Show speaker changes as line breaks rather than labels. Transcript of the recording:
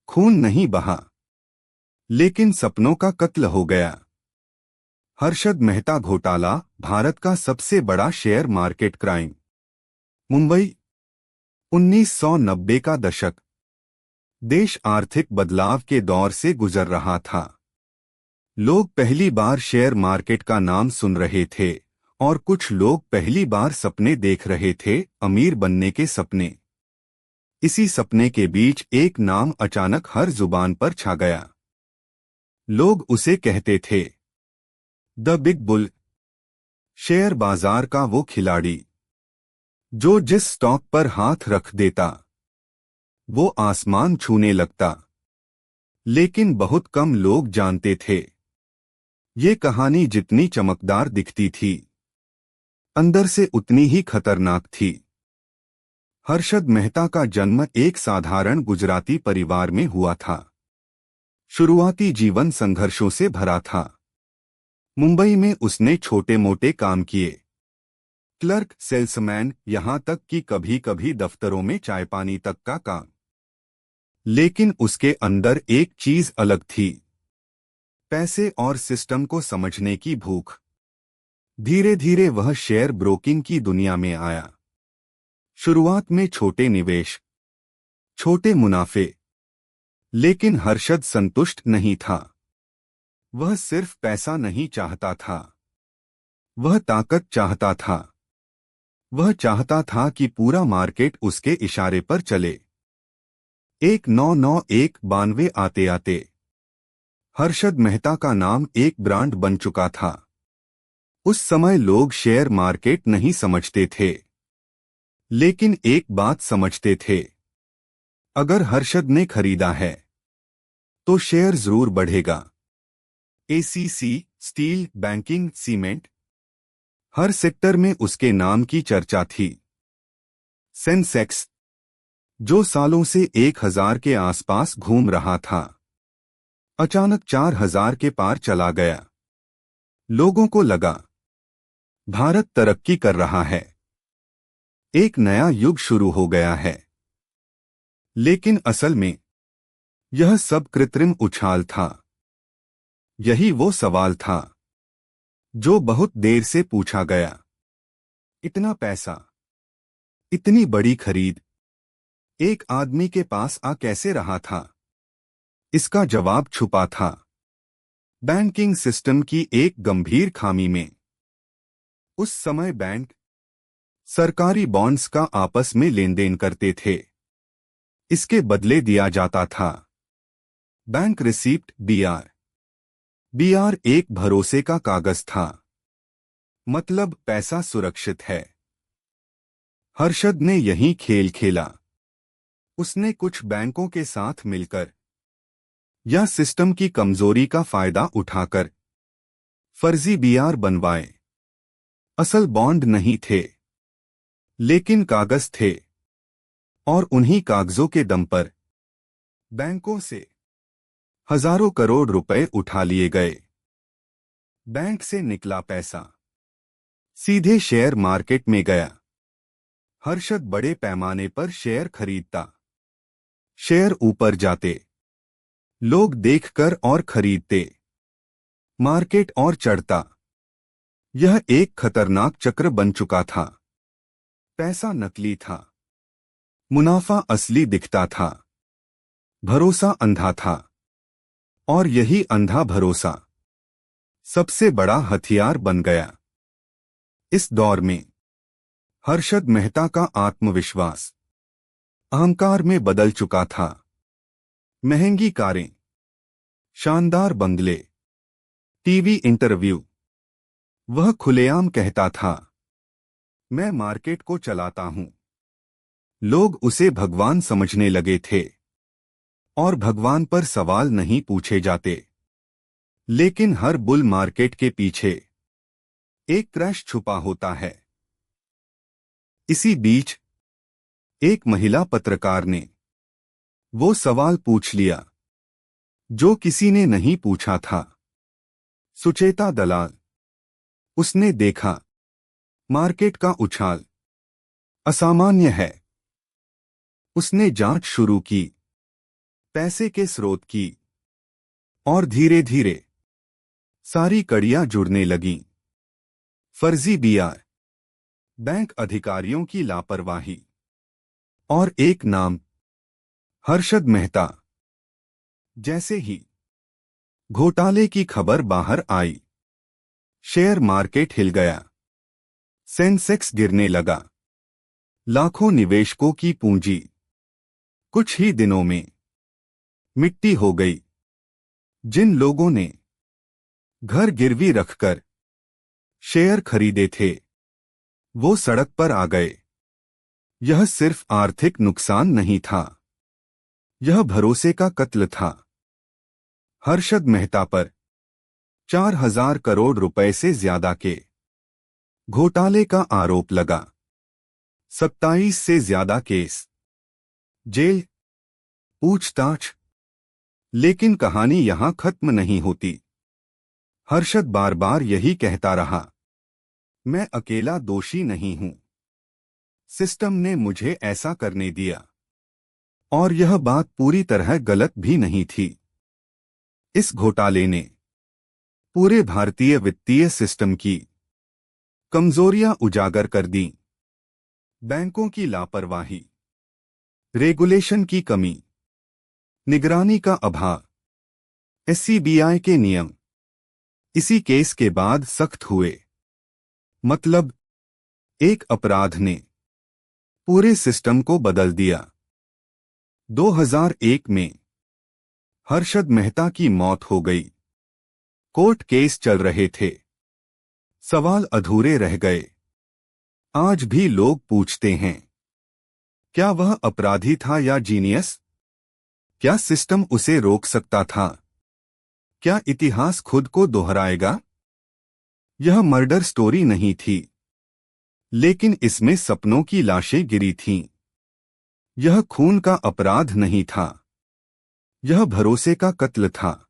खून नहीं बहा, लेकिन सपनों का कत्ल हो गया। हर्षद मेहता घोटाला, भारत का सबसे बड़ा शेयर मार्केट क्राइम। मुंबई, 1990 का दशक। देश आर्थिक बदलाव के दौर से गुजर रहा था। लोग पहली बार शेयर मार्केट का नाम सुन रहे थे और कुछ लोग पहली बार सपने देख रहे थे, अमीर बनने के सपने। इसी सपने के बीच एक नाम अचानक हर जुबान पर छा गया। लोग उसे कहते थे द बिग बुल, शेयर बाजार का वो खिलाड़ी जो जिस स्टॉक पर हाथ रख देता वो आसमान छूने लगता। लेकिन बहुत कम लोग जानते थे, ये कहानी जितनी चमकदार दिखती थी, अंदर से उतनी ही खतरनाक थी। हर्षद मेहता का जन्म एक साधारण गुजराती परिवार में हुआ था। शुरुआती जीवन संघर्षों से भरा था। मुंबई में उसने छोटे मोटे काम किए, क्लर्क, सेल्समैन, यहां तक कि कभी कभी दफ्तरों में चाय पानी तक का काम। लेकिन उसके अंदर एक चीज अलग थी, पैसे और सिस्टम को समझने की भूख। धीरे धीरे वह शेयर ब्रोकिंग की दुनिया में आया। शुरुआत में छोटे निवेश, छोटे मुनाफे। लेकिन हर्षद संतुष्ट नहीं था। वह सिर्फ पैसा नहीं चाहता था, वह ताकत चाहता था। वह चाहता था कि पूरा मार्केट उसके इशारे पर चले। 1991-92 आते आते हर्षद मेहता का नाम एक ब्रांड बन चुका था। उस समय लोग शेयर मार्केट नहीं समझते थे, लेकिन एक बात समझते थे, अगर हर्षद ने खरीदा है तो शेयर जरूर बढ़ेगा। एसीसी, स्टील, बैंकिंग, सीमेंट, हर सेक्टर में उसके नाम की चर्चा थी। सेंसेक्स, जो सालों से 1000 के आसपास घूम रहा था, अचानक 4000 के पार चला गया। लोगों को लगा भारत तरक्की कर रहा है, एक नया युग शुरू हो गया है। लेकिन असल में यह सब कृत्रिम उछाल था। यही वो सवाल था जो बहुत देर से पूछा गया, इतना पैसा, इतनी बड़ी खरीद, एक आदमी के पास आ कैसे रहा था? इसका जवाब छुपा था बैंकिंग सिस्टम की एक गंभीर खामी में। उस समय बैंक सरकारी बॉन्ड्स का आपस में लेन देन करते थे, इसके बदले दिया जाता था बैंक रिसीप्ट, बीआर। बीआर एक भरोसे का कागज था, मतलब पैसा सुरक्षित है। हर्षद ने यही खेल खेला। उसने कुछ बैंकों के साथ मिलकर या सिस्टम की कमजोरी का फायदा उठाकर फर्जी बीआर बनवाए। असल बॉन्ड नहीं थे, लेकिन कागज थे, और उन्हीं कागजों के दम पर बैंकों से हजारों करोड़ रुपए उठा लिए गए। बैंक से निकला पैसा सीधे शेयर मार्केट में गया। हर्षद बड़े पैमाने पर शेयर खरीदता। शेयर ऊपर जाते, लोग देखकर और खरीदते, मार्केट और चढ़ता। यह एक खतरनाक चक्र बन चुका था। पैसा नकली था, मुनाफा असली दिखता था, भरोसा अंधा था, और यही अंधा भरोसा सबसे बड़ा हथियार बन गया। इस दौर में हर्षद मेहता का आत्मविश्वास अहंकार में बदल चुका था। महंगी कारें, शानदार बंगले, टीवी इंटरव्यू। वह खुलेआम कहता था, मैं मार्केट को चलाता हूं। लोग उसे भगवान समझने लगे थे, और भगवान पर सवाल नहीं पूछे जाते। लेकिन हर बुल मार्केट के पीछे एक क्रैश छुपा होता है। इसी बीच एक महिला पत्रकार ने वो सवाल पूछ लिया जो किसी ने नहीं पूछा था। सुचेता दलाल। उसने देखा मार्केट का उछाल असामान्य है। उसने जांच शुरू की। पैसे के स्रोत की। और धीरे धीरे सारी कड़ियां जुड़ने लगीं। फर्जी बीआर, बैंक अधिकारियों की लापरवाही, और एक नाम, हर्षद मेहता। जैसे ही घोटाले की खबर बाहर आई, शेयर मार्केट हिल गया। सेंसेक्स गिरने लगा। लाखों निवेशकों की पूंजी कुछ ही दिनों में मिट्टी हो गई। जिन लोगों ने घर गिरवी रखकर शेयर खरीदे थे, वो सड़क पर आ गए। यह सिर्फ आर्थिक नुकसान नहीं था, यह भरोसे का कत्ल था। हर्षद मेहता पर 4,000 करोड़ रुपए से ज्यादा के घोटाले का आरोप लगा। 27 से ज्यादा केस, जेल, पूछताछ। लेकिन कहानी यहां खत्म नहीं होती। हर्षद बार बार यही कहता रहा, मैं अकेला दोषी नहीं हूं, सिस्टम ने मुझे ऐसा करने दिया। और यह बात पूरी तरह गलत भी नहीं थी। इस घोटाले ने पूरे भारतीय वित्तीय सिस्टम की कमजोरियां उजागर कर दी। बैंकों की लापरवाही, रेगुलेशन की कमी, निगरानी का अभाव, एससीबीआई के नियम इसी केस के बाद सख्त हुए। मतलब, एक अपराध ने पूरे सिस्टम को बदल दिया। 2001 में हर्षद मेहता की मौत हो गई। कोर्ट केस चल रहे थे, सवाल अधूरे रह गए। आज भी लोग पूछते हैं, क्या वह अपराधी था या जीनियस? क्या सिस्टम उसे रोक सकता था? क्या इतिहास खुद को दोहराएगा? यह मर्डर स्टोरी नहीं थी, लेकिन इसमें सपनों की लाशें गिरी थीं। यह खून का अपराध नहीं था, यह भरोसे का कत्ल था।